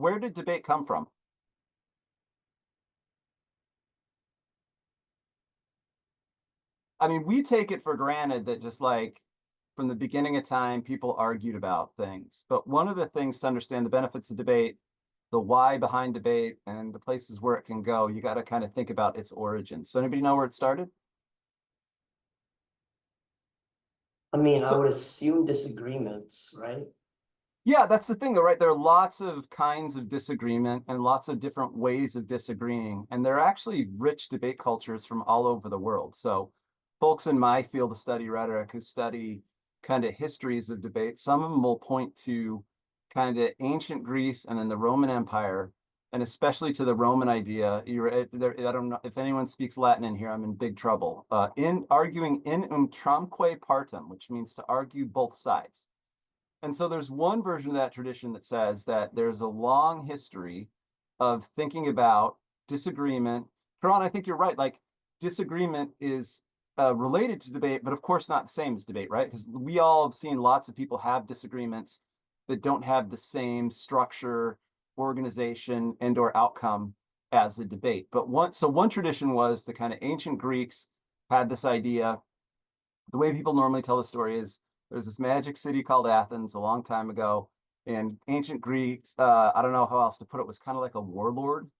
where did debate come from? I mean, we take it for granted that just like from the beginning of time, people argued about things. But one of the things to understand the benefits of debate, the why behind debate, and the places where it can go, you got to kind of think about its origins. So anybody know where it started? I mean, I So would assume disagreements, right? yeah, that's the thing though, right? There are lots of kinds of disagreement and lots of different ways of disagreeing. And there are actually rich debate cultures from all over the world. So folks in my field of study, rhetoric, who study kind of histories of debate, some of them will point to kind of ancient Greece and then the Roman Empire, and especially to the Roman idea. I don't know if anyone speaks Latin in here, I'm in big trouble. In arguing in utrumque partem, which means to argue both sides. And so there's one version of that tradition that says that there's a long history of thinking about disagreement. Karan, I think you're right. Like disagreement is related to debate, but of course not the same as debate, right? Because we all have seen lots of people have disagreements that don't have the same structure, organization, and or outcome as a debate. But one tradition was the kind of ancient Greeks had this idea. The way people normally tell the story is there's this magic city called Athens a long time ago, and ancient Greeks, I don't know how else to put it, was kind of like a warlord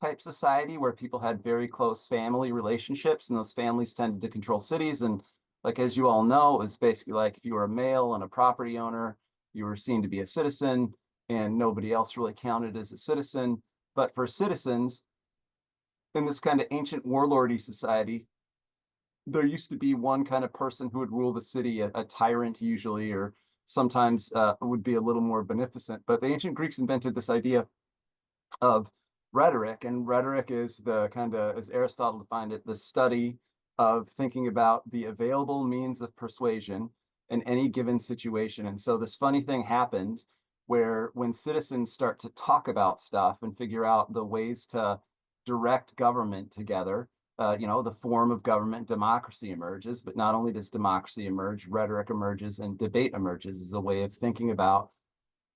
type society where people had very close family relationships, and those families tended to control cities. And like as you all know, it was basically like if you were a male and a property owner, you were seen to be a citizen, and nobody else really counted as a citizen. But for citizens in this kind of ancient warlordy society, there used to be one kind of person who would rule the city, a tyrant usually, or sometimes would be a little more beneficent. But the ancient Greeks invented this idea of rhetoric, and rhetoric is the kind of, as Aristotle defined it, the study of thinking about the available means of persuasion in any given situation. And so this funny thing happens where when citizens start to talk about stuff and figure out the ways to direct government together, the form of government, democracy emerges. But not only does democracy emerge, rhetoric emerges and debate emerges as a way of thinking about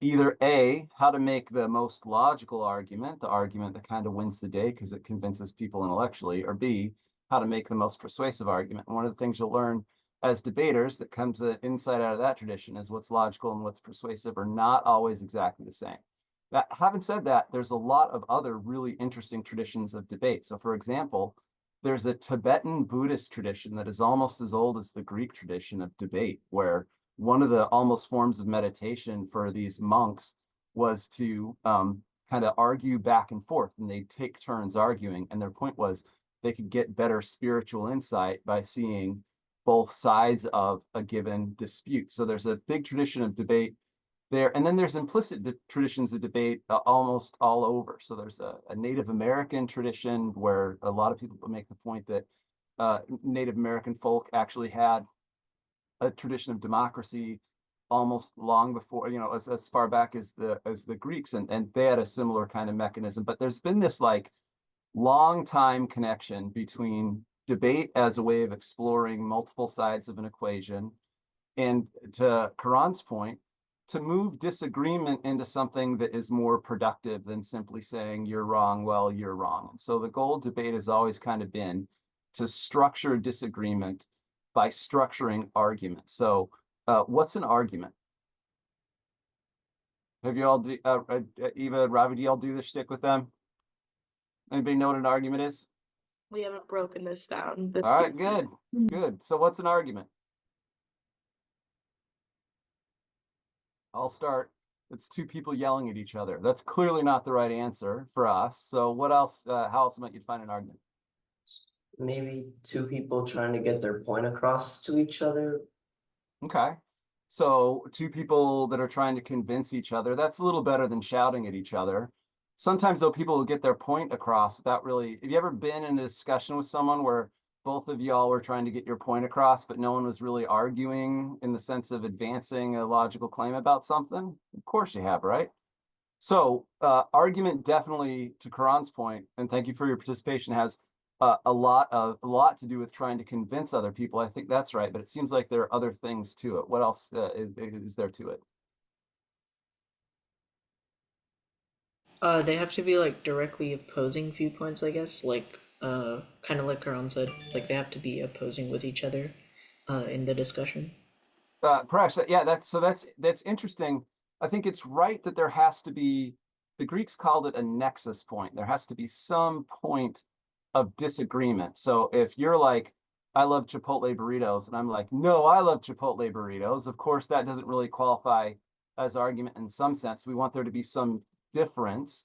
either A, how to make the most logical argument, the argument that kind of wins the day because it convinces people intellectually, or B, how to make the most persuasive argument. And one of the things you'll learn as debaters that comes inside out of that tradition is what's logical and what's persuasive are not always exactly the same. That, having said that, there's a lot of other really interesting traditions of debate. So for example, there's a Tibetan Buddhist tradition that is almost as old as the Greek tradition of debate, where one of the almost forms of meditation for these monks was to kind of argue back and forth, and they'd take turns arguing. And their point was they could get better spiritual insight by seeing both sides of a given dispute. So there's a big tradition of debate there. And then there's implicit traditions of debate almost all over. So there's a Native American tradition where a lot of people make the point that Native American folk actually had a tradition of democracy almost long before, as far back as the Greeks, and they had a similar kind of mechanism. But there's been this like long time connection between debate as a way of exploring multiple sides of an equation, and to Karan's point, to move disagreement into something that is more productive than simply saying you're wrong, well, you're wrong. And so the goal of debate has always kind of been to structure disagreement by structuring argument. So what's an argument? Have you all, Eva, Ravi, do you all do this shtick with them? Anybody know what an argument is? We haven't broken this down. All right, good, good. So what's an argument? I'll start. It's two people yelling at each other. That's clearly not the right answer for us. So what else, how else might you find an argument? Maybe two people trying to get their point across to each other. Okay. So two people that are trying to convince each other, that's a little better than shouting at each other. Sometimes though, people will get their point across without really, have you ever been in a discussion with someone where both of y'all were trying to get your point across, but no one was really arguing in the sense of advancing a logical claim about something? Of course you have, right? So argument definitely, to Karan's point, and thank you for your participation, has a lot to do with trying to convince other people. I think that's right, but it seems like there are other things to it. What else is there to it? They have to be like directly opposing viewpoints, I guess. Like, kind of like Karan said, like they have to be opposing with each other, in the discussion. Perhaps, yeah, that's interesting. I think it's right that there has to be, the Greeks called it a nexus point. There has to be some point of disagreement. So if you're like, I love Chipotle burritos, and I'm like, no, I love Chipotle burritos, of course, that doesn't really qualify as argument in some sense. We want there to be some difference.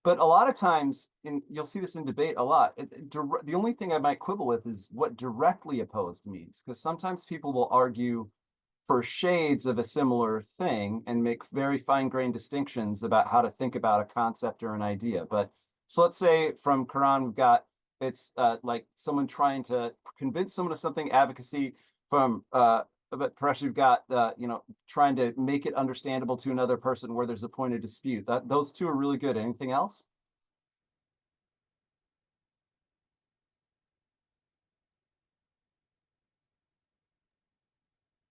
But a lot of times, you'll see this in debate a lot. The only thing I might quibble with is what directly opposed means, because sometimes people will argue for shades of a similar thing and make very fine-grained distinctions about how to think about a concept or an idea. But so let's say from Quran, we've got it's like someone trying to convince someone of something, advocacy from but perhaps you've got trying to make it understandable to another person where there's a point of dispute. Those two are really good. Anything else?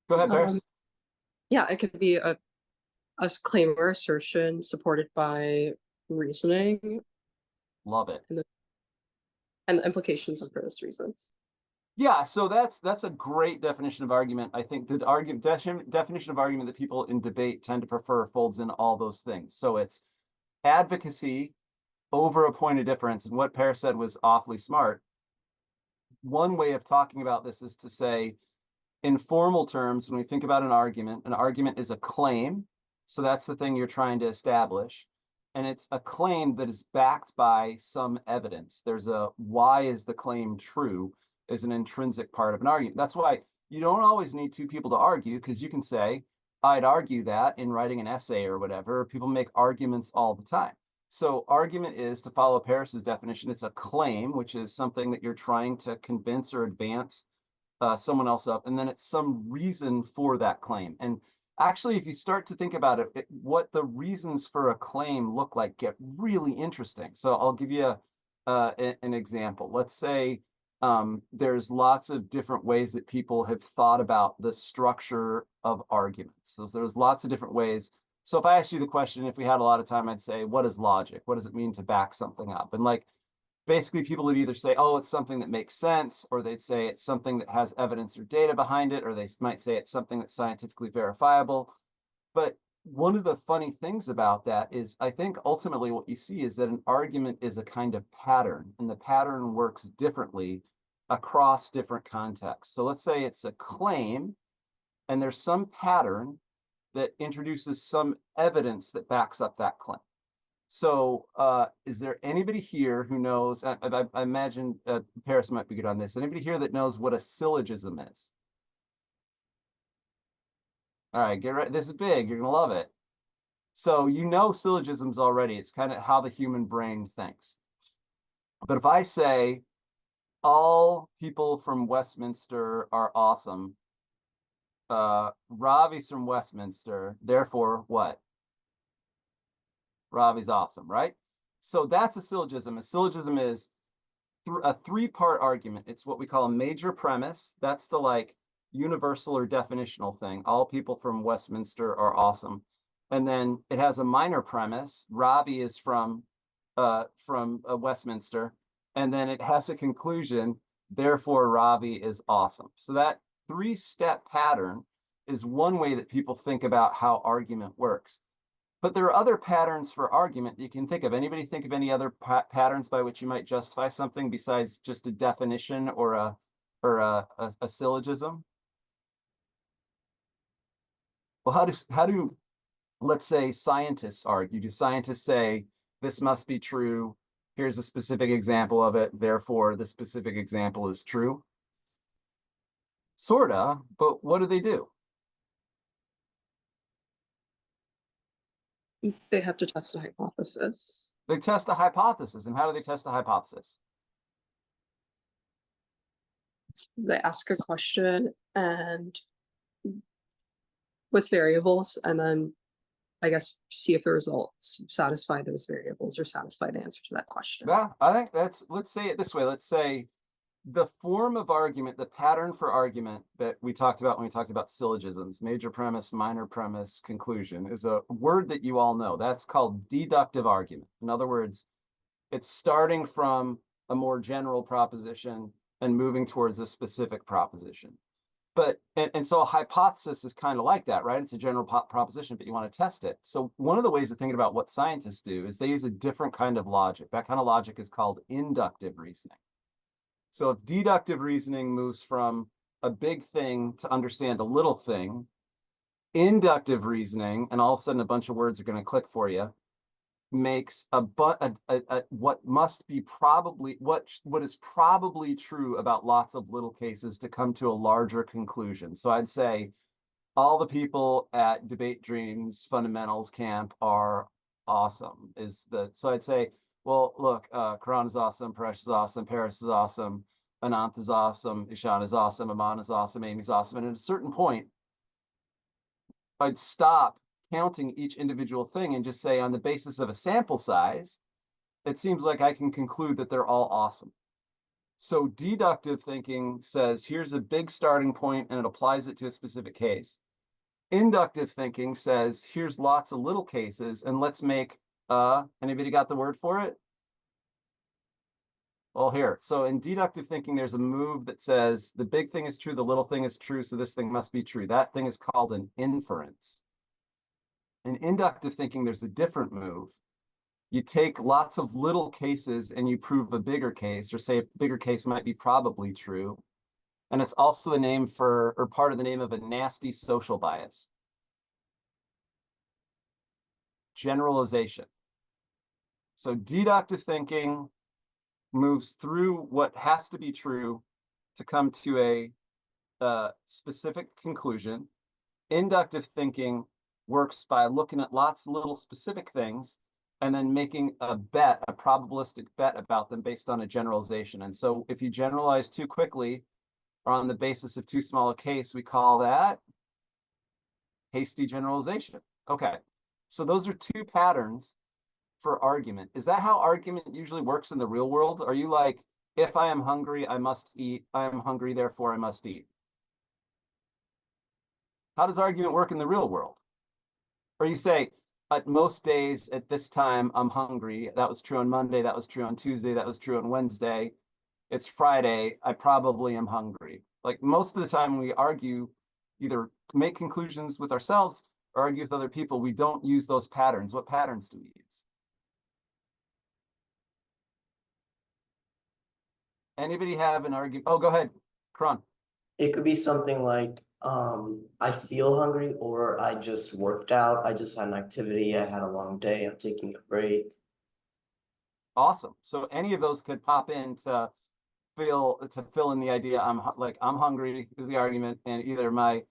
Go ahead, Paris. Yeah, it could be a claim or assertion supported by reasoning Love it. and the implications of those reasons. Yeah, so that's a great definition of argument. I think the definition of argument that people in debate tend to prefer folds in all those things. So it's advocacy over a point of difference. And what Pear said was awfully smart. One way of talking about this is to say, in formal terms, when we think about an argument is a claim. So that's the thing you're trying to establish. And it's a claim that is backed by some evidence. There's a why is the claim true is an intrinsic part of an argument. That's why you don't always need two people to argue, because you can say, I'd argue that in writing an essay or whatever. People make arguments all the time. So argument is, to follow Paris's definition, it's a claim, which is something that you're trying to convince or advance someone else up, and then it's some reason for that claim. And actually, if you start to think about it, what the reasons for a claim look like get really interesting. So I'll give you an example. Let's say there's lots of different ways that people have thought about the structure of arguments. So there's lots of different ways. So if I asked you the question, if we had a lot of time, I'd say, what is logic? What does it mean to back something up? And like, basically people would either say, oh, it's something that makes sense, or they'd say it's something that has evidence or data behind it, or they might say it's something that's scientifically verifiable. But one of the funny things about that is, I think ultimately what you see is that an argument is a kind of pattern, and the pattern works differently across different contexts. So let's say it's a claim, and there's some pattern that introduces some evidence that backs up that claim. So is there anybody here who knows, I imagine Paris might be good on this, anybody here that knows what a syllogism is? All right, get ready. This is big. You're going to love it. So you know syllogisms already. It's kind of how the human brain thinks. But if I say, all people from Westminster are awesome, Ravi's from Westminster, therefore what? Ravi's awesome, right? So that's a syllogism. A syllogism is a three-part argument. It's what we call a major premise. That's the like universal or definitional thing. All people from Westminster are awesome. And then it has a minor premise. Ravi is from Westminster. And then it has a conclusion. Therefore, Ravi is awesome. So that three-step pattern is one way that people think about how argument works. But there are other patterns for argument that you can think of. Anybody think of any other patterns by which you might justify something besides just a definition or a syllogism? Well, how do let's say scientists argue? Do scientists say this must be true? Here's a specific example of it. Therefore, the specific example is true. Sorta, but what do? They have to test a hypothesis. They test a hypothesis. And how do they test a hypothesis? They ask a question and with variables, and then I guess see if the results satisfy those variables or satisfy the answer to that question. Yeah, I think let's say it this way. Let's say The form of argument, the pattern for argument that we talked about when we talked about syllogisms, major premise, minor premise, conclusion, is a word that you all know. That's called deductive argument. In other words, it's starting from a more general proposition and moving towards a specific proposition. But and so a hypothesis is kind of like that, right? It's a general proposition, but you want to test it. So one of the ways of thinking about what scientists do is they use a different kind of logic. That kind of logic is called inductive reasoning. So if deductive reasoning moves from a big thing to understand a little thing, inductive reasoning, and all of a sudden a bunch of words are going to click for you, makes what must be probably what is probably true about lots of little cases to come to a larger conclusion. So I'd say all the people at Debate Dreams Fundamentals Camp are awesome. So I'd say, well, look, Karan is awesome, Paresh is awesome, Paris is awesome, Ananth is awesome, Ishan is awesome, Aman is awesome, Amy's awesome. And at a certain point, I'd stop counting each individual thing and just say, on the basis of a sample size, it seems like I can conclude that they're all awesome. So deductive thinking says, here's a big starting point and it applies it to a specific case. Inductive thinking says, here's lots of little cases and let's make, anybody got the word for it? Well, here. So in deductive thinking, there's a move that says the big thing is true, the little thing is true, so this thing must be true. That thing is called an inference. In inductive thinking, there's a different move. You take lots of little cases and you prove a bigger case, or say a bigger case might be probably true. And it's also the name for, or part of the name of a nasty social bias. Generalization. So deductive thinking moves through what has to be true to come to a specific conclusion. Inductive thinking works by looking at lots of little specific things and then making a bet, a probabilistic bet about them based on a generalization. And so if you generalize too quickly or on the basis of too small a case, we call that hasty generalization. Okay, so those are two patterns for argument. Is that how argument usually works in the real world? Are you like, if I am hungry, I must eat. I am hungry, therefore I must eat. How does argument work in the real world? Or you say, at most days at this time, I'm hungry. That was true on Monday. That was true on Tuesday. That was true on Wednesday. It's Friday. I probably am hungry. Like most of the time when we argue, either make conclusions with ourselves or argue with other people, we don't use those patterns. What patterns do we use? Anybody have an argument? Oh, go ahead, Karan. It could be something like, I feel hungry, or I just worked out, I just had an activity, I had a long day, I'm taking a break. Awesome. So any of those could pop in to fill in the idea. I'm hungry is the argument, and either my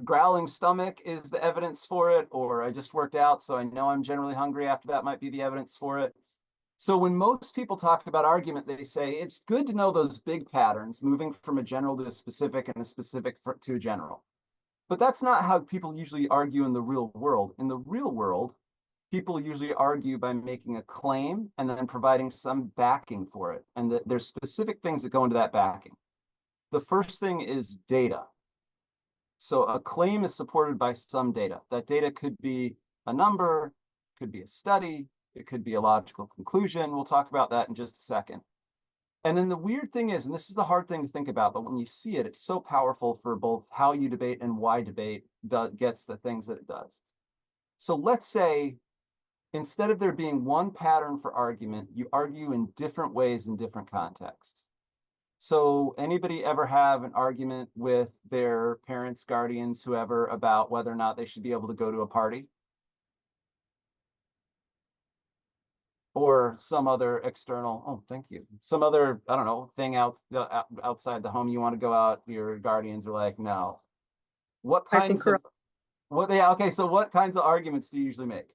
growling stomach is the evidence for it, or I just worked out, so I know I'm generally hungry after that might be the evidence for it. So when most people talk about argument, they say it's good to know those big patterns, moving from a general to a specific and a specific to a general. But that's not how people usually argue in the real world. In the real world, people usually argue by making a claim and then providing some backing for it. And there's specific things that go into that backing. The first thing is data. So a claim is supported by some data. That data could be a number, could be a study, it could be a logical conclusion. We'll talk about that in just a second. And then the weird thing is, and this is the hard thing to think about, but when you see it, it's so powerful for both how you debate and why debate gets the things that it does. So let's say, instead of there being one pattern for argument, you argue in different ways in different contexts. So anybody ever have an argument with their parents, guardians, whoever, about whether or not they should be able to go to a party? Or some other external, oh, thank you. Some other, I don't know, thing outside the home you want to go out, your guardians are like, no. What I think kinds of, okay, so what kinds of arguments do you usually make?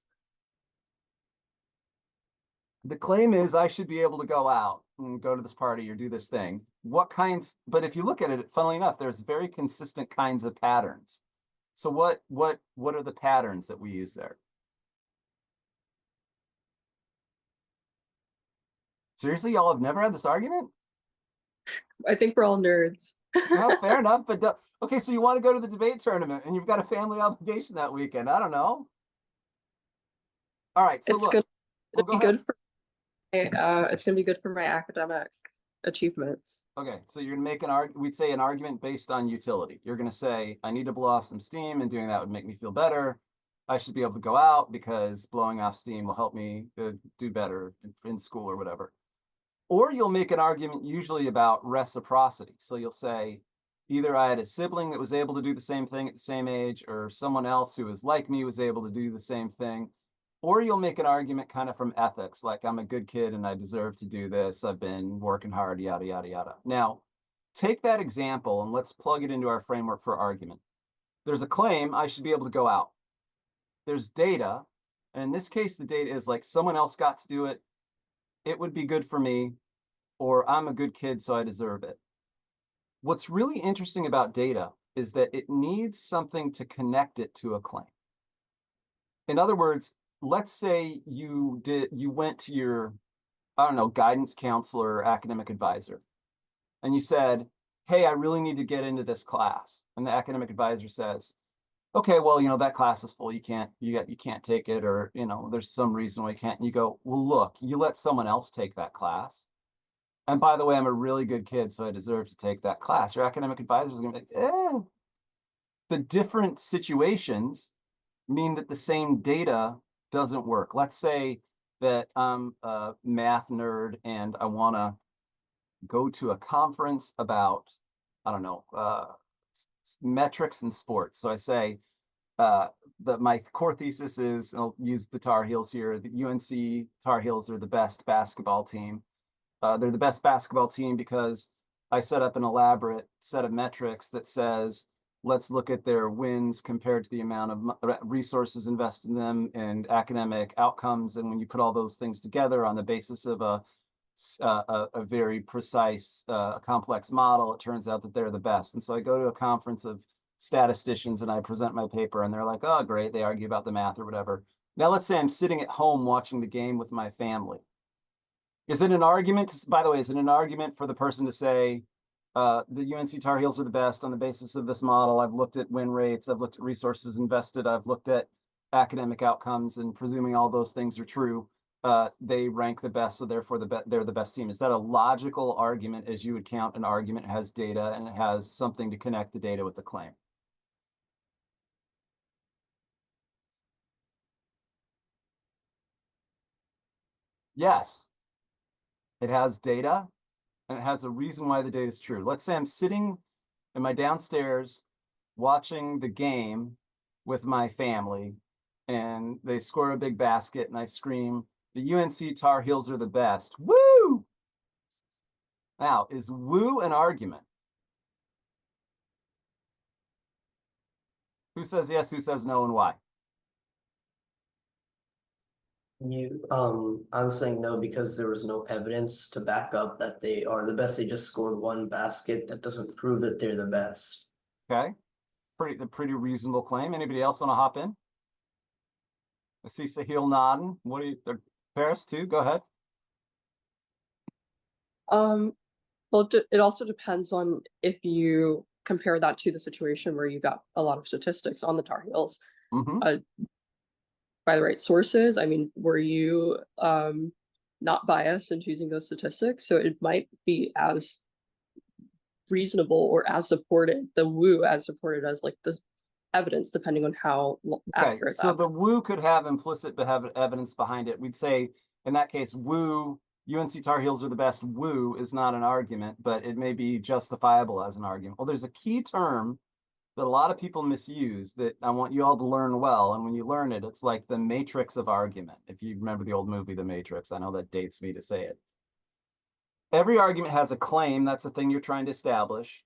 The claim is I should be able to go out and go to this party or do this thing. What kinds, but if you look at it, funnily enough, there's very consistent kinds of patterns. So what are the patterns that we use there? Seriously, y'all have never had this argument? I think we're all nerds. Well, fair enough, but okay, so you want to go to the debate tournament and you've got a family obligation that weekend. I don't know. All right, so It's look, gonna go be ahead. good for it's gonna be good for my academic achievements. Okay, so you're gonna make we'd say an argument based on utility. You're gonna say, I need to blow off some steam, and doing that would make me feel better. I should be able to go out because blowing off steam will help me do better in school or whatever. Or you'll make an argument usually about reciprocity. So you'll say, either I had a sibling that was able to do the same thing at the same age, or someone else who was like me was able to do the same thing. Or you'll make an argument kind of from ethics, like I'm a good kid and I deserve to do this. I've been working hard, yada, yada, yada. Now, take that example and let's plug it into our framework for argument. There's a claim I should be able to go out. There's data. And in this case, the data is like someone else got to do it. It would be good for me, or I'm a good kid, so I deserve it. What's really interesting about data is that it needs something to connect it to a claim. In other words, let's say you went to your, I don't know, guidance counselor or academic advisor, and you said, hey, I really need to get into this class. And the academic advisor says, okay, well, that class is full. You can't take it, or, there's some reason why you can't. And you go, well, look, you let someone else take that class. And by the way, I'm a really good kid, so I deserve to take that class. Your academic advisor is going to be like, The different situations mean that the same data doesn't work. Let's say that I'm a math nerd and I want to go to a conference about, I don't know, metrics in sports. So I say, my core thesis is, I'll use the Tar Heels here, the UNC Tar Heels are the best basketball team. They're the best basketball team because I set up an elaborate set of metrics that says, let's look at their wins compared to the amount of resources invested in them and academic outcomes. And when you put all those things together on the basis of a very precise, complex model, it turns out that they're the best. And so I go to a conference of statisticians and I present my paper and they're like, oh, great. They argue about the math or whatever. Now, let's say I'm sitting at home watching the game with my family. Is it an argument, by the way, is it an argument for the person to say, the UNC Tar Heels are the best on the basis of this model? I've looked at win rates, I've looked at resources invested, I've looked at academic outcomes, and presuming all those things are true, they rank the best, so therefore they're the best team. Is that a logical argument as you would count an argument has data and it has something to connect the data with the claim? Yes, it has data and it has a reason why the data is true. Let's say I'm sitting in my downstairs watching the game with my family and they score a big basket and I scream, the UNC Tar Heels are the best. Woo! Now, is woo an argument? Who says yes, who says no, and why? I'm saying no because there was no evidence to back up that they are the best. They just scored one basket. That doesn't prove that they're the best. Okay, pretty reasonable claim. Anybody else want to hop in? I see Sahil nodding. What do you, Paris too? Go ahead. Well, it also depends on if you compare that to the situation where you got a lot of statistics on the Tar Heels. By the right sources. I mean, were you not biased in choosing those statistics? So it might be as reasonable or as supported, the woo as supported as like the evidence, depending on how accurate. So the woo could have implicit evidence behind it. We'd say in that case, woo, UNC Tar Heels are the best. Woo is not an argument, but it may be justifiable as an argument. Well, there's a key term that a lot of people misuse that I want you all to learn well. And when you learn it, it's like the matrix of argument. If you remember the old movie, The Matrix, I know that dates me to say it. Every argument has a claim. That's a thing you're trying to establish.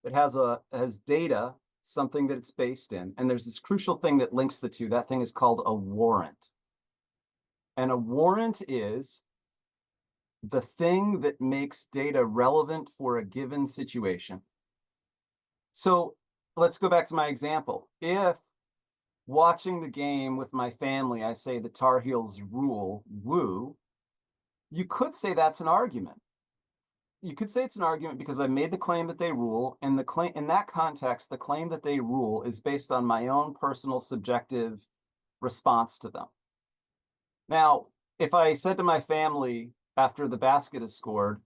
It has data, something that it's based in. And there's this crucial thing that links the two. That thing is called a warrant. And a warrant is the thing that makes data relevant for a given situation. So let's go back to my example. If watching the game with my family, I say the Tar Heels rule, woo, you could say that's an argument. you could say it's an argument because I made the claim that they rule, and the claim in that context, the claim that they rule is based on my own personal subjective response to them. Now, if I said to my family after the basket is scored,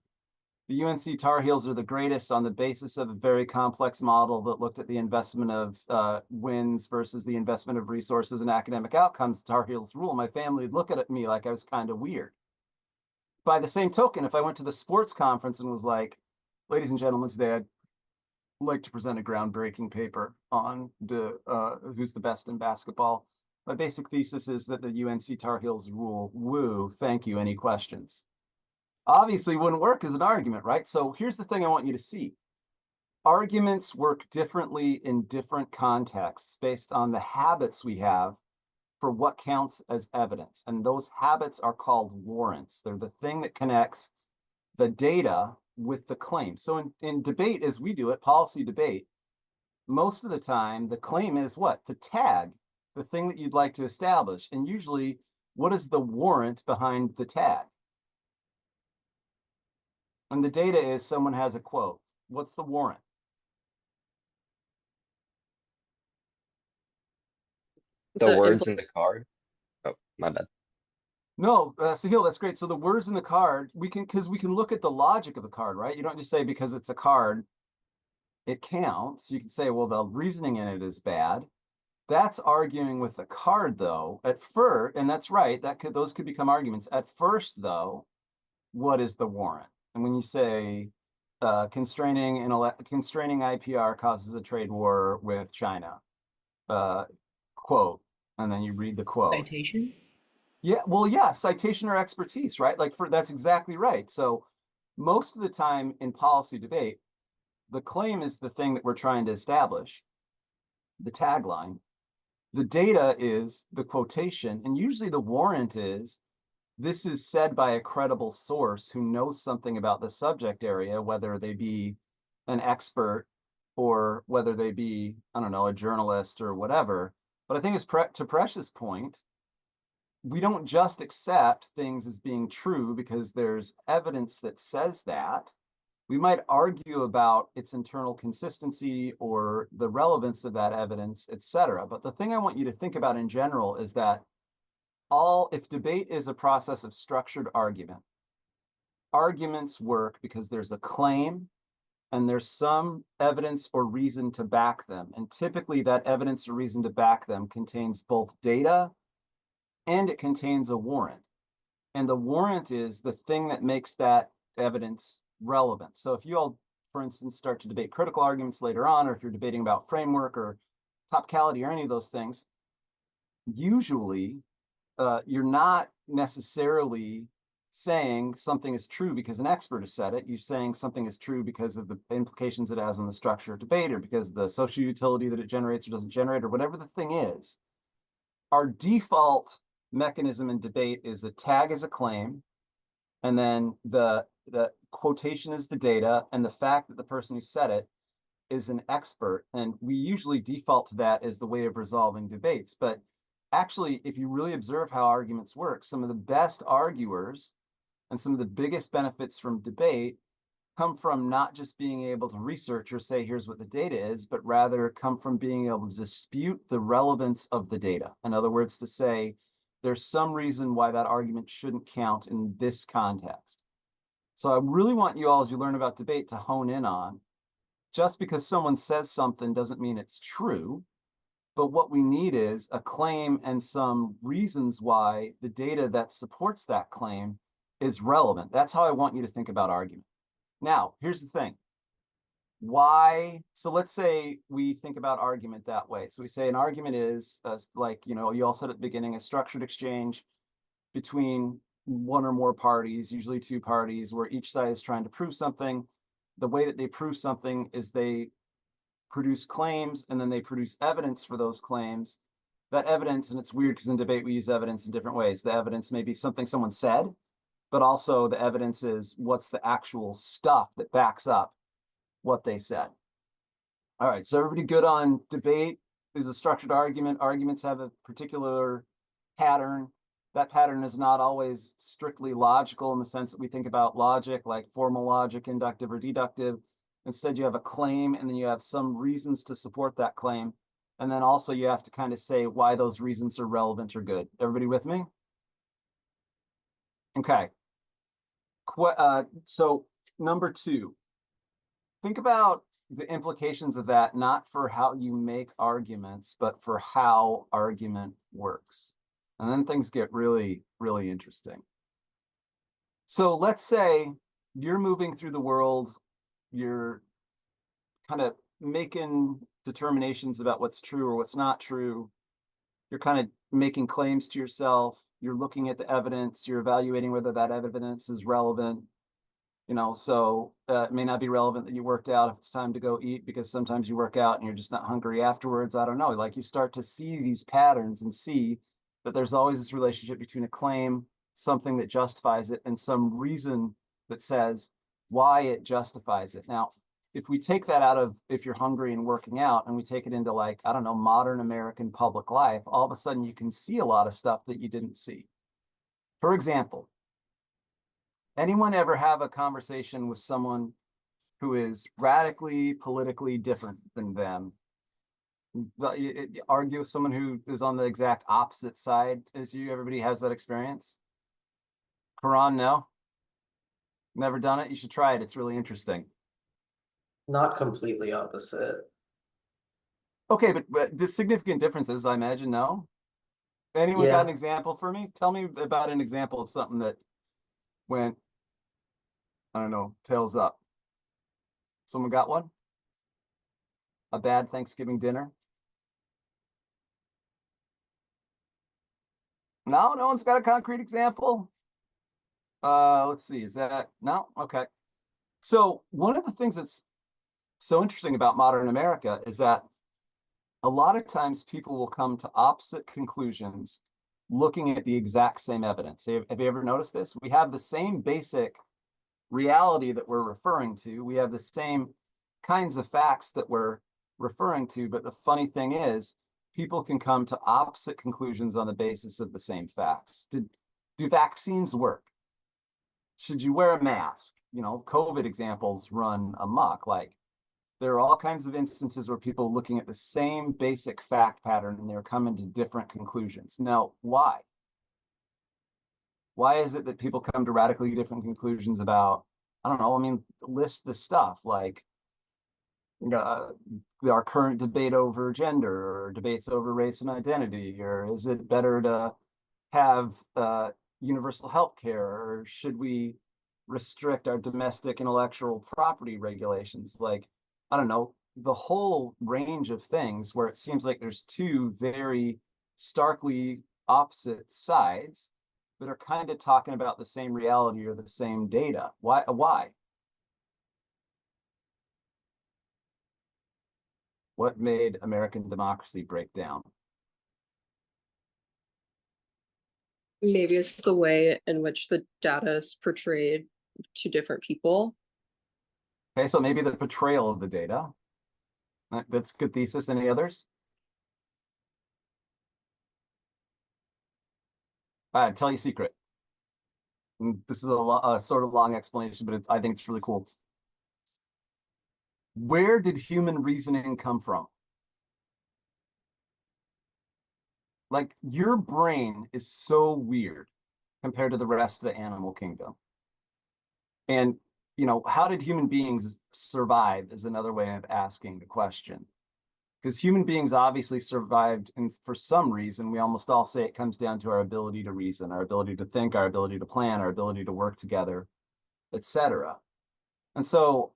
the UNC Tar Heels are the greatest on the basis of a very complex model that looked at the investment of wins versus the investment of resources and academic outcomes, Tar Heels rule, my family would look at me like I was kind of weird. By the same token, if I went to the sports conference and was like, ladies and gentlemen, today I'd like to present a groundbreaking paper on who's the best in basketball. My basic thesis is that the UNC Tar Heels rule, woo, thank you, any questions? Obviously wouldn't work as an argument, right? So here's the thing I want you to see. Arguments work differently in different contexts based on the habits we have for what counts as evidence. And those habits are called warrants. They're the thing that connects the data with the claim. So in debate, as we do it, policy debate, most of the time, the claim is what? The tag, the thing that you'd like to establish. And usually, what is the warrant behind the tag? And the data is someone has a quote. What's the warrant? The words in the card. Oh, my bad. No, Sahil, that's great. So the words in the card, because we can look at the logic of the card, right? You don't just say because it's a card, it counts. You can say, well, the reasoning in it is bad. That's arguing with the card, though. At first, and that's right, those could become arguments. At first, though, what is the warrant? And when you say constraining IPR causes a trade war with China, quote, and then you read the quote. Citation? Yeah, well, yeah, citation or expertise, right? That's exactly right. So most of the time in policy debate, the claim is the thing that we're trying to establish, the tagline. The data is the quotation, and usually the warrant is this is said by a credible source who knows something about the subject area, whether they be an expert or whether they be, I don't know, a journalist or whatever. But I think it's to Precious' point, we don't just accept things as being true because there's evidence that says that. We might argue about its internal consistency or the relevance of that evidence, et cetera. But the thing I want you to think about in general is that if debate is a process of structured argument, arguments work because there's a claim and there's some evidence or reason to back them. And typically that evidence or reason to back them contains both data and it contains a warrant. And the warrant is the thing that makes that evidence relevant. So if you all, for instance, start to debate critical arguments later on, or if you're debating about framework or topicality or any of those things, usually you're not necessarily saying something is true because an expert has said it. You're saying something is true because of the implications it has on the structure of debate or because of the social utility that it generates or doesn't generate or whatever the thing is. Our default mechanism in debate is a tag is a claim, and then the quotation is the data, and the fact that the person who said it is an expert. And we usually default to that as the way of resolving debates. But actually, if you really observe how arguments work, some of the best arguers and some of the biggest benefits from debate come from not just being able to research or say, here's what the data is, but rather come from being able to dispute the relevance of the data. In other words, to say, there's some reason why that argument shouldn't count in this context. So I really want you all, as you learn about debate, to hone in on, just because someone says something doesn't mean it's true. But what we need is a claim and some reasons why the data that supports that claim is relevant. That's how I want you to think about argument. Now, here's the thing. Why? So let's say we think about argument that way. So we say an argument is like, you all said at the beginning, a structured exchange between one or more parties, usually two parties, where each side is trying to prove something. The way that they prove something is they produce claims and then they produce evidence for those claims. That evidence, and it's weird because in debate we use evidence in different ways. The evidence may be something someone said, but also the evidence is what's the actual stuff that backs up what they said. All right, so everybody good on debate is a structured argument. Arguments have a particular pattern that pattern is not always strictly logical in the sense that we think about logic, like formal logic, inductive or deductive. Instead, you have a claim, and then you have some reasons to support that claim. And then also you have to kind of say why those reasons are relevant or good. Everybody with me? Okay. So number 2, think about the implications of that, not for how you make arguments, but for how argument works. And then things get really, really interesting. So let's say you're moving through the world, you're kind of making determinations about what's true or what's not true. You're kind of making claims to yourself. You're looking at the evidence. You're evaluating whether that evidence is relevant. So it may not be relevant that you worked out if it's time to go eat, because sometimes you work out and you're just not hungry afterwards. I don't know. Like, you start to see these patterns and see that there's always this relationship between a claim, something that justifies it, and some reason that says why it justifies it. Now, if we take that out of if you're hungry and working out, and we take it into, like, I don't know, modern American public life, all of a sudden you can see a lot of stuff that you didn't see. For example, anyone ever have a conversation with someone who is radically politically different than them? Argue with someone who is on the exact opposite side as you? Everybody has that experience? Quran, no? Never done it? You should try it. It's really interesting. Not completely opposite. Okay, but the significant differences, I imagine, no? Anyone got an example for me? Tell me about an example of something that went, I don't know, tails up. Someone got one? A bad Thanksgiving dinner? No, no one's got a concrete example. Let's see, is that, no? Okay. So one of the things that's so interesting about modern America is that a lot of times people will come to opposite conclusions looking at the exact same evidence. Have you ever noticed this? We have the same basic reality that we're referring to. We have the same kinds of facts that we're referring to, but the funny thing is, people can come to opposite conclusions on the basis of the same facts. Do vaccines work? Should you wear a mask? COVID examples run amok. Like, there are all kinds of instances where people are looking at the same basic fact pattern and they're coming to different conclusions. Now, why? Why is it that people come to radically different conclusions about, I don't know, I mean, list the stuff like our current debate over gender, or debates over race and identity, or is it better to have universal health care, or should we restrict our domestic intellectual property regulations? Like, I don't know, the whole range of things where it seems like there's two very starkly opposite sides that are kind of talking about the same reality or the same data. Why? What made American democracy break down? Maybe it's the way in which the data is portrayed to different people. Okay, so maybe the portrayal of the data. That's a good thesis. Any others? All right, tell you a secret. This is a sort of long explanation, but I think it's really cool. Where did human reasoning come from? Like, your brain is so weird compared to the rest of the animal kingdom. And, how did human beings survive is another way of asking the question. Because human beings obviously survived, and for some reason, we almost all say it comes down to our ability to reason, our ability to think, our ability to plan, our ability to work together, etc. And so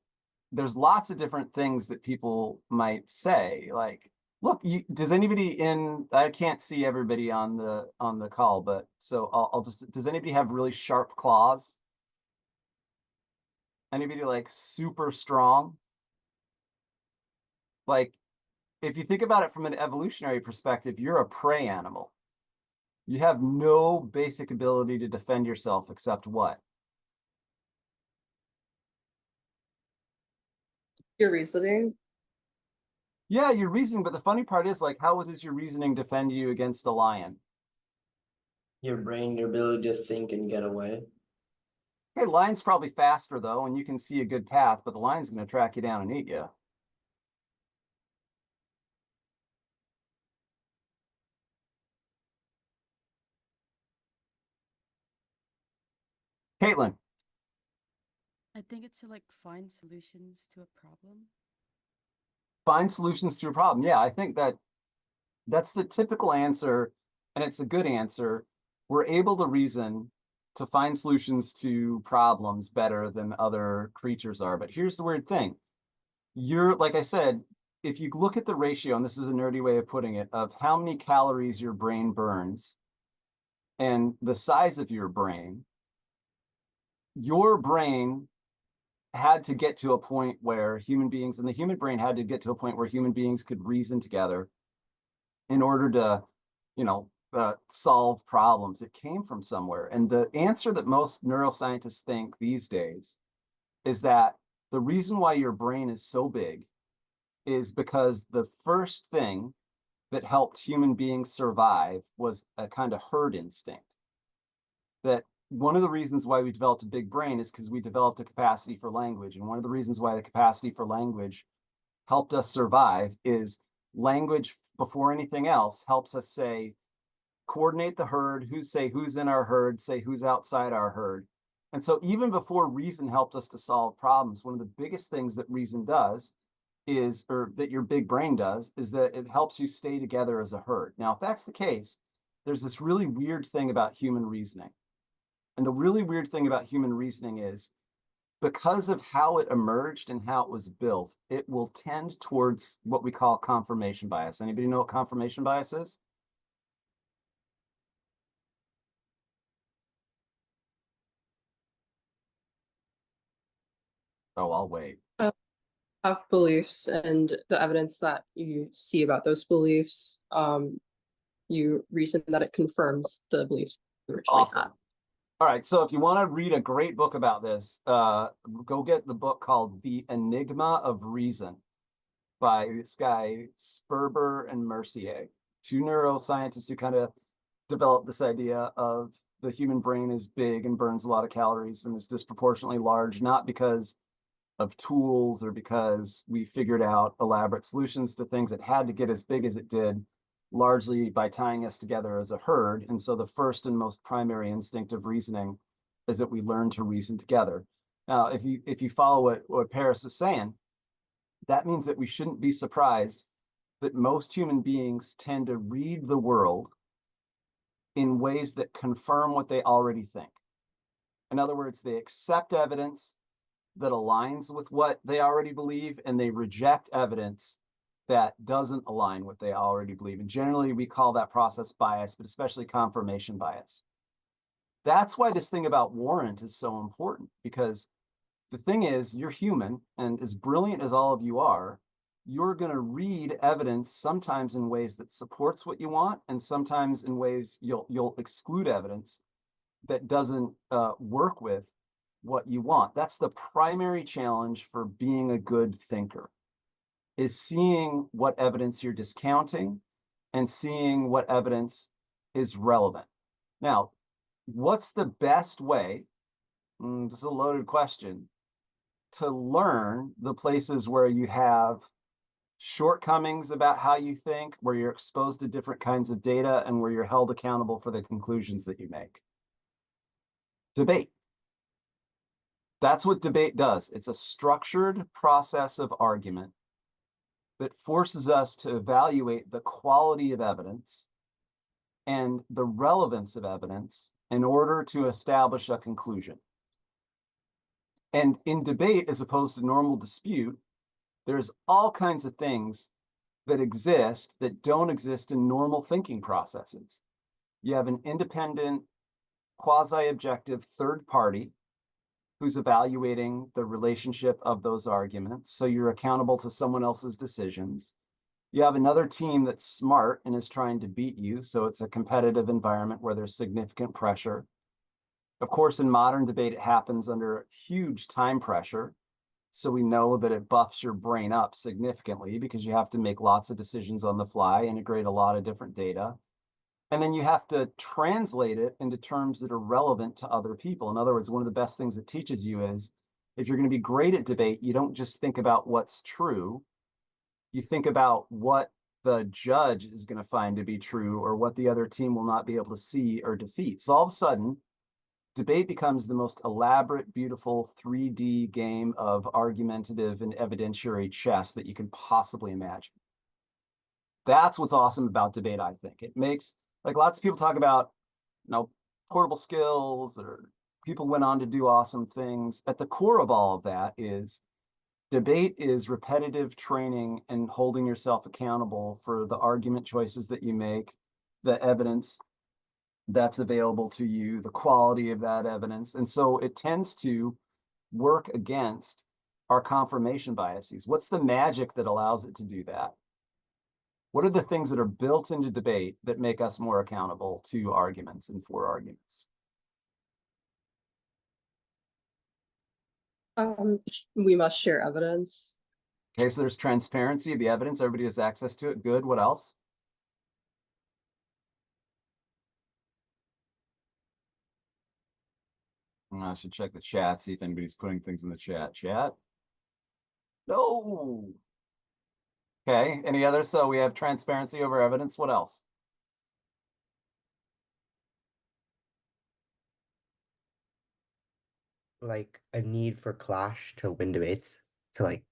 there's lots of different things that people might say, like, look, does anybody I can't see everybody on the call, but so I'll just, does anybody have really sharp claws? Anybody like super strong? Like, if you think about it from an evolutionary perspective, you're a prey animal. You have no basic ability to defend yourself except what? Your reasoning. Yeah, your reasoning, but the funny part is, like, how does your reasoning defend you against a lion? Your brain, your ability to think and get away. Hey, lion's probably faster though, and you can see a good path, but the lion's going to track you down and eat you. Caitlin, I think it's to like find solutions to a problem. find solutions to a problem. Yeah, I think that's the typical answer, and it's a good answer. We're able to reason to find solutions to problems better than other creatures are. But here's the weird thing. You're, like I said, if you look at the ratio, and this is a nerdy way of putting it, of how many calories your brain burns and the size of your brain had to get to a point where human beings, and the human brain had to get to a point where human beings could reason together in order to, solve problems. It came from somewhere. And the answer that most neuroscientists think these days is that the reason why your brain is so big is because the first thing that helped human beings survive was a kind of herd instinct. That one of the reasons why we developed a big brain is because we developed a capacity for language. And one of the reasons why the capacity for language helped us survive is language, before anything else, helps us say, coordinate the herd, who's in our herd, say who's outside our herd. And so even before reason helped us to solve problems, one of the biggest things that reason does is, or that your big brain does, is that it helps you stay together as a herd. Now, if that's the case, there's this really weird thing about human reasoning. And the really weird thing about human reasoning is because of how it emerged and how it was built, it will tend towards what we call confirmation bias. Anybody know what confirmation bias is? Oh, I'll wait. Have beliefs and the evidence that you see about those beliefs, you reason that it confirms the beliefs you originally Awesome. had. All right, so if you want to read a great book about this, go get the book called The Enigma of Reason by this guy, Sperber and Mercier, two neuroscientists who kind of developed this idea of the human brain is big and burns a lot of calories and is disproportionately large, not because of tools or because we figured out elaborate solutions to things. It had to get as big as it did largely by tying us together as a herd. And so the first and most primary instinct of reasoning is that we learn to reason together. Now, if you follow what Paris was saying, that means that we shouldn't be surprised that most human beings tend to read the world in ways that confirm what they already think. In other words, they accept evidence that aligns with what they already believe, and they reject evidence that doesn't align with what they already believe. And generally, we call that process bias, but especially confirmation bias. That's why this thing about warrant is so important, because the thing is, you're human, and as brilliant as all of you are, you're going to read evidence sometimes in ways that supports what you want, and sometimes in ways you'll exclude evidence that doesn't work with what you want. That's the primary challenge for being a good thinker, is seeing what evidence you're discounting and seeing what evidence is relevant. Now, what's the best way? This is a loaded question. To learn the places where you have shortcomings about how you think, where you're exposed to different kinds of data, and where you're held accountable for the conclusions that you make. Debate. That's what debate does. It's a structured process of argument that forces us to evaluate the quality of evidence and the relevance of evidence in order to establish a conclusion. And in debate, as opposed to normal dispute, there's all kinds of things that exist that don't exist in normal thinking processes. You have an independent, quasi-objective third party who's evaluating the relationship of those arguments. So you're accountable to someone else's decisions. You have another team that's smart and is trying to beat you. So it's a competitive environment where there's significant pressure. Of course, in modern debate, it happens under huge time pressure. So we know that it buffs your brain up significantly because you have to make lots of decisions on the fly, integrate a lot of different data. And then you have to translate it into terms that are relevant to other people. In other words, one of the best things it teaches you is if you're going to be great at debate, you don't just think about what's true. You think about what the judge is going to find to be true or what the other team will not be able to see or defeat. So all of a sudden, debate becomes the most elaborate, beautiful 3D game of argumentative and evidentiary chess that you can possibly imagine. That's what's awesome about debate, I think. It makes, like, lots of people talk about, portable skills, or people went on to do awesome things. At the core of all of that is debate is repetitive training and holding yourself accountable for the argument choices that you make, the evidence that's available to you, the quality of that evidence. And so it tends to work against our confirmation biases. What's the magic that allows it to do that? What are the things that are built into debate that make us more accountable to arguments and for arguments? We must share evidence. Okay, so there's transparency of the evidence. Everybody has access to it. Good. What else? I should check the chat, see if anybody's putting things in the chat. Chat? No. Okay, any others? So we have transparency over evidence. What else? Like a need for clash to win debates, to like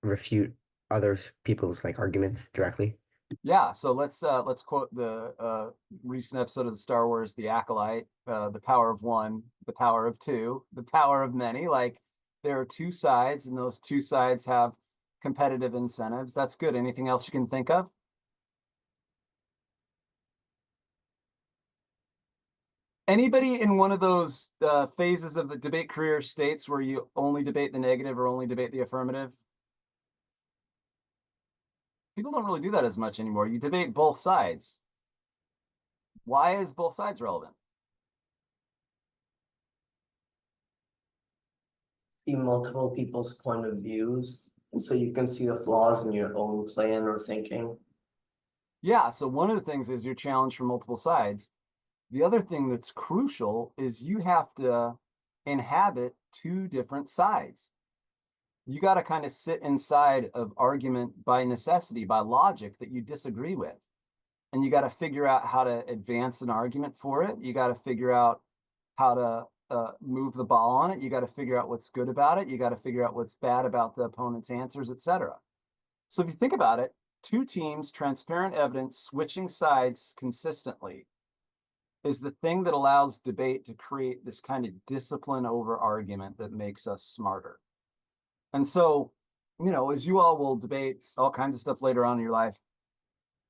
refute other people's like arguments directly. Yeah, so let's quote the recent episode of the Star Wars, The Acolyte, the power of one, the power of two, the power of many. Like, there are two sides, and those two sides have competitive incentives. That's good. Anything else you can think of? Anybody in one of those phases of the debate career states where you only debate the negative or only debate the affirmative? People don't really do that as much anymore. You debate both sides. Why is both sides relevant? See multiple people's point of views, and so you can see the flaws in your own plan or thinking. Yeah, so one of the things is you're challenged from multiple sides. The other thing that's crucial is you have to inhabit two different sides. You got to kind of sit inside of argument by necessity, by logic that you disagree with. And you got to figure out how to advance an argument for it. You got to figure out how to move the ball on it. You got to figure out what's good about it. You got to figure out what's bad about the opponent's answers, etc. So if you think about it, two teams, transparent evidence, switching sides consistently is the thing that allows debate to create this kind of discipline over argument that makes us smarter. And so, as you all will debate all kinds of stuff later on in your life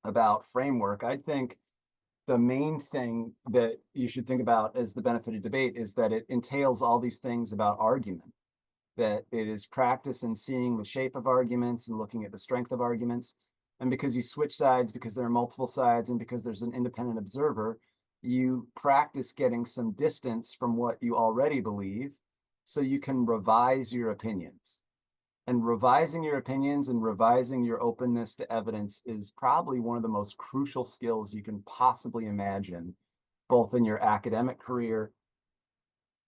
about framework, I think the main thing that you should think about as the benefit of debate is that it entails all these things about argument, that it is practice in seeing the shape of arguments and looking at the strength of arguments. And because you switch sides, because there are multiple sides, and because there's an independent observer, you practice getting some distance from what you already believe so you can revise your opinions. And revising your opinions and revising your openness to evidence is probably one of the most crucial skills you can possibly imagine, both in your academic career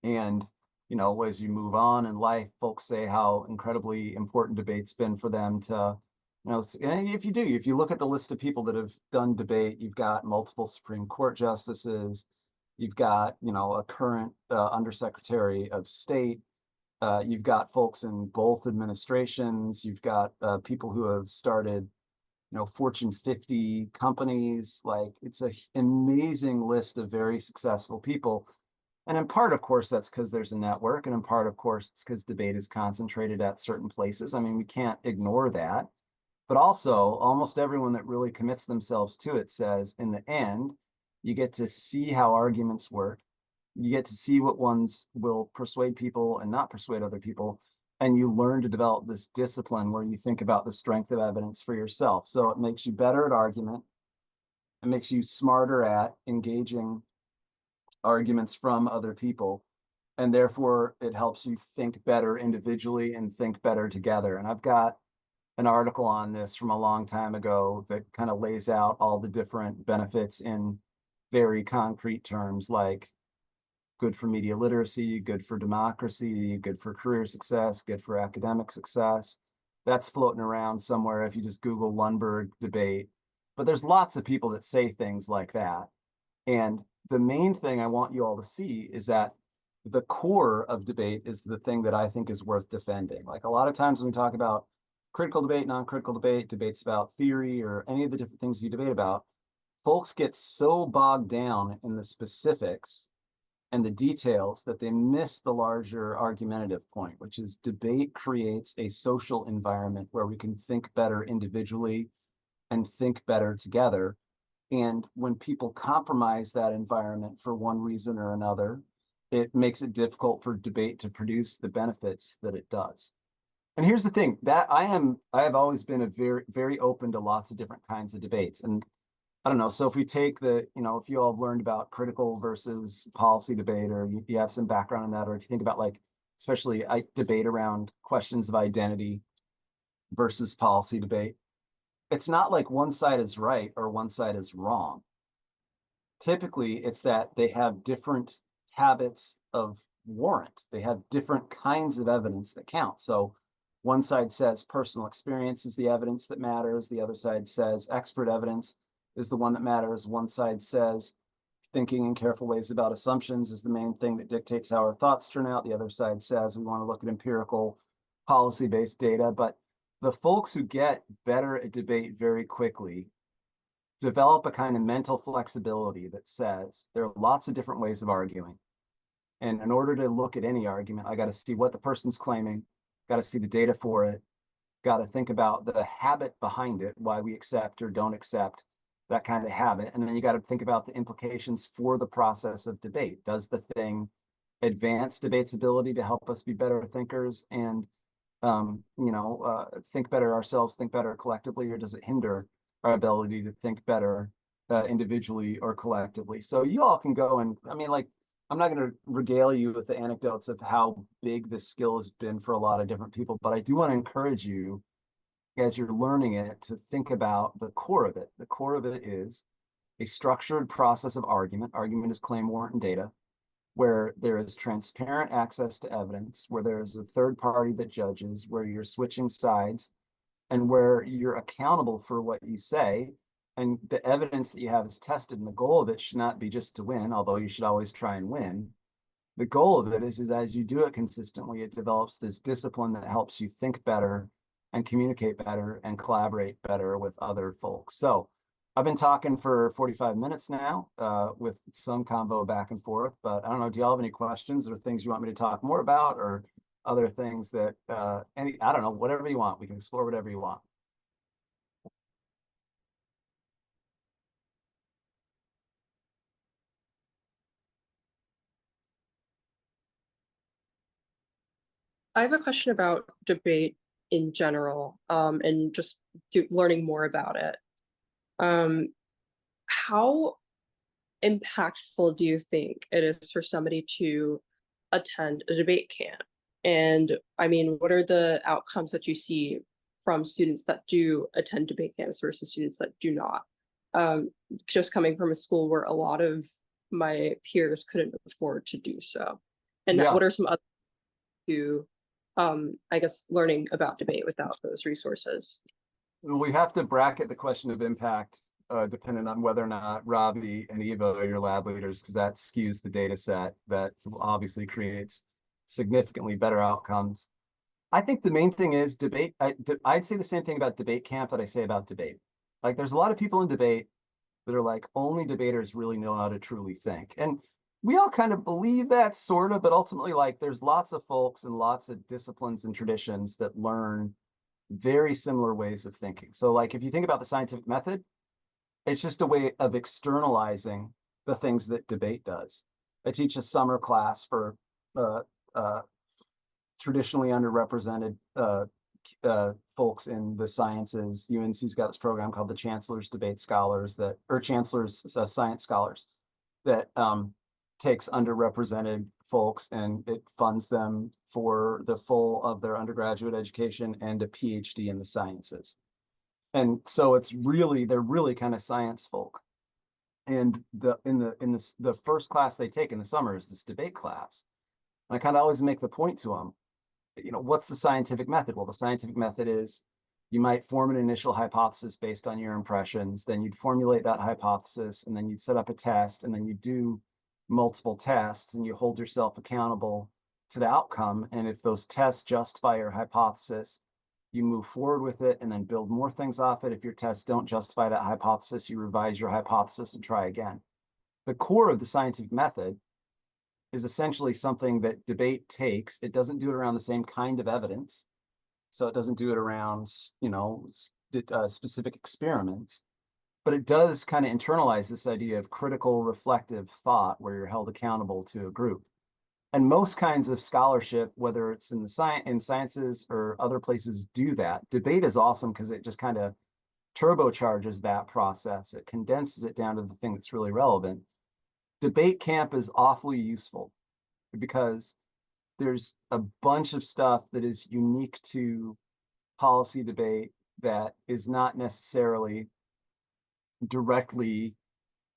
and, as you move on in life. Folks say how incredibly important debate's been for them to, if you look at the list of people that have done debate, you've got multiple Supreme Court justices, you've got, a current undersecretary of state, you've got folks in both administrations, you've got people who have started, Fortune 50 companies. Like, it's an amazing list of very successful people. And in part, of course, that's because there's a network. And in part, of course, it's because debate is concentrated at certain places. I mean, we can't ignore that. But also, almost everyone that really commits themselves to it says, in the end, you get to see how arguments work. You get to see what ones will persuade people and not persuade other people. And you learn to develop this discipline where you think about the strength of evidence for yourself. So it makes you better at argument. It makes you smarter at engaging arguments from other people. And therefore, it helps you think better individually and think better together. And I've got an article on this from a long time ago that kind of lays out all the different benefits in very concrete terms like good for media literacy, good for democracy, good for career success, good for academic success. That's floating around somewhere if you just Google Lundberg debate. But there's lots of people that say things like that. And the main thing I want you all to see is that the core of debate is the thing that I think is worth defending. Like a lot of times when we talk about critical debate, non-critical debate, debates about theory, or any of the different things you debate about, folks get so bogged down in the specifics and the details that they miss the larger argumentative point, which is debate creates a social environment where we can think better individually and think better together. And when people compromise that environment for one reason or another, it makes it difficult for debate to produce the benefits that it does. And here's the thing, that I have always been a very open to lots of different kinds of debates. And I don't know, so if we take if you all have learned about critical versus policy debate, or you have some background in that, or if you think about like, especially debate around questions of identity versus policy debate, it's not like one side is right or one side is wrong. Typically, it's that they have different habits of warrant. They have different kinds of evidence that count. So one side says personal experience is the evidence that matters. The other side says expert evidence is the one that matters. One side says thinking in careful ways about assumptions is the main thing that dictates how our thoughts turn out. The other side says we want to look at empirical policy-based data. But the folks who get better at debate very quickly develop a kind of mental flexibility that says there are lots of different ways of arguing. And in order to look at any argument, I got to see what the person's claiming, got to see the data for it, got to think about the habit behind it, why we accept or don't accept that kind of habit. And then you got to think about the implications for the process of debate. Does the thing advance debate's ability to help us be better thinkers and think better ourselves, think better collectively, or does it hinder our ability to think better individually or collectively? So you all can go and, I'm not going to regale you with the anecdotes of how big this skill has been for a lot of different people, but I do want to encourage you as you're learning it to think about the core of it. The core of it is a structured process of argument. Argument is claim, warrant, and data, where there is transparent access to evidence, where there is a third party that judges, where you're switching sides, and where you're accountable for what you say, and the evidence that you have is tested. And the goal of it should not be just to win, although you should always try and win. The goal of it is as you do it consistently, it develops this discipline that helps you think better and communicate better and collaborate better with other folks. So I've been talking for 45 minutes now with some convo back and forth, but I don't know, do y'all have any questions or things you want me to talk more about, or other things that, I don't know, whatever you want. We can explore whatever you want. I have a question about debate in general, and just learning more about it. How impactful do you think it is for somebody to attend a debate camp? And what are the outcomes that you see from students that do attend debate camps versus students that do not? Just coming from a school where a lot of my peers couldn't afford to do so. And Yeah. what are some other to learning about debate without those resources? We have to bracket the question of impact depending on whether or not Robbie and Eva are your lab leaders, because that skews the data set that obviously creates significantly better outcomes. I think the main thing is debate. I'd say the same thing about debate camp that I say about debate. Like there's a lot of people in debate that are like, only debaters really know how to truly think. And we all kind of believe that sort of, but ultimately like there's lots of folks and lots of disciplines and traditions that learn very similar ways of thinking. So like if you think about the scientific method, it's just a way of externalizing the things that debate does. I teach a summer class for traditionally underrepresented folks in the sciences. UNC's got this program called the Chancellor's Debate Scholars Chancellor's Science Scholars that takes underrepresented folks and it funds them for the full of their undergraduate education and a PhD in the sciences. And so they're really kind of science folk. And the first class they take in the summer is this debate class. And I kind of always make the point to them, what's the scientific method? Well, the scientific method is you might form an initial hypothesis based on your impressions, then you'd formulate that hypothesis, and then you'd set up a test, and then you do multiple tests, and you hold yourself accountable to the outcome. And if those tests justify your hypothesis, you move forward with it and then build more things off it. If your tests don't justify that hypothesis, you revise your hypothesis and try again. The core of the scientific method is essentially something that debate takes. It doesn't do it around the same kind of evidence. So it doesn't do it around, specific experiments, but it does kind of internalize this idea of critical reflective thought where you're held accountable to a group. And most kinds of scholarship, whether it's in sciences or other places, do that. Debate is awesome because it just kind of turbocharges that process. It condenses it down to the thing that's really relevant. Debate camp is awfully useful because there's a bunch of stuff that is unique to policy debate that is not necessarily directly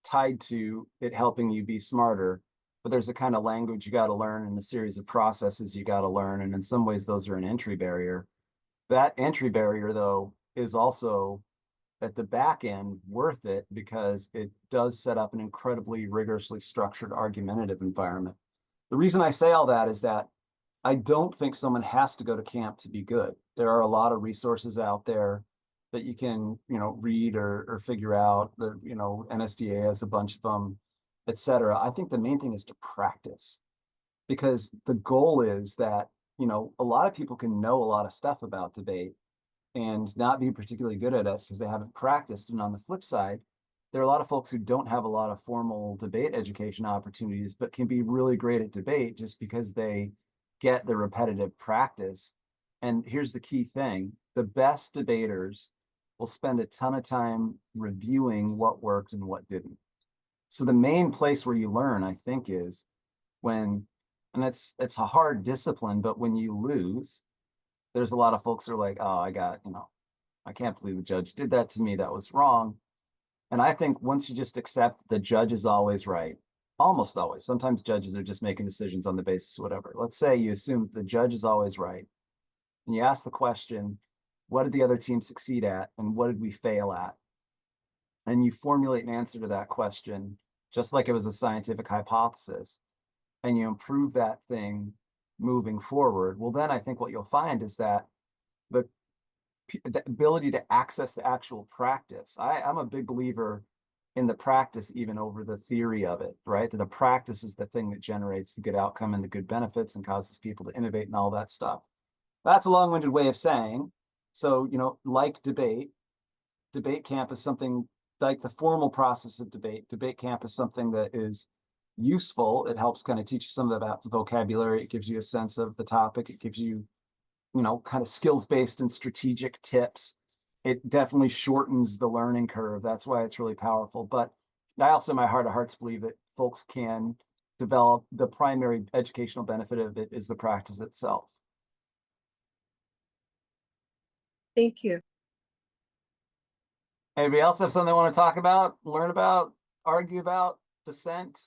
tied to it helping you be smarter. But there's a kind of language you got to learn and a series of processes you got to learn. And in some ways, those are an entry barrier. That entry barrier, though, is also at the back end worth it because it does set up an incredibly rigorously structured argumentative environment. The reason I say all that is that I don't think someone has to go to camp to be good. There are a lot of resources out there that you can, read or figure out. NSDA has a bunch of them, etc. I think the main thing is to practice, because the goal is that, a lot of people can know a lot of stuff about debate and not be particularly good at it because they haven't practiced. And on the flip side, there are a lot of folks who don't have a lot of formal debate education opportunities, but can be really great at debate just because they get the repetitive practice. And here's the key thing: the best debaters will spend a ton of time reviewing what worked and what didn't. So the main place where you learn, I think, is when, and it's a hard discipline, but when you lose, there's a lot of folks who are like, oh, I can't believe the judge did that to me. That was wrong. And I think once you just accept the judge is always right, almost always, sometimes judges are just making decisions on the basis of whatever. Let's say you assume the judge is always right. And you ask the question, what did the other team succeed at? And what did we fail at? And you formulate an answer to that question, just like it was a scientific hypothesis, and you improve that thing moving forward. Well, then I think what you'll find is that the ability to access the actual practice. I'm a big believer in the practice, even over the theory of it, right? That the practice is the thing that generates the good outcome and the good benefits and causes people to innovate and all that stuff. That's a long-winded way of saying, so, like debate camp is something like the formal process of debate. Debate camp is something that is useful. It helps kind of teach you some of the vocabulary. It gives you a sense of the topic. It gives you, kind of skills-based and strategic tips. It definitely shortens the learning curve. That's why it's really powerful. But I also, in my heart of hearts, believe that folks can develop the primary educational benefit of it is the practice itself. Thank you. Anybody else have something they want to talk about, learn about, argue about, dissent?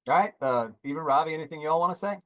All right, Eva, Robbie, anything you all want to say?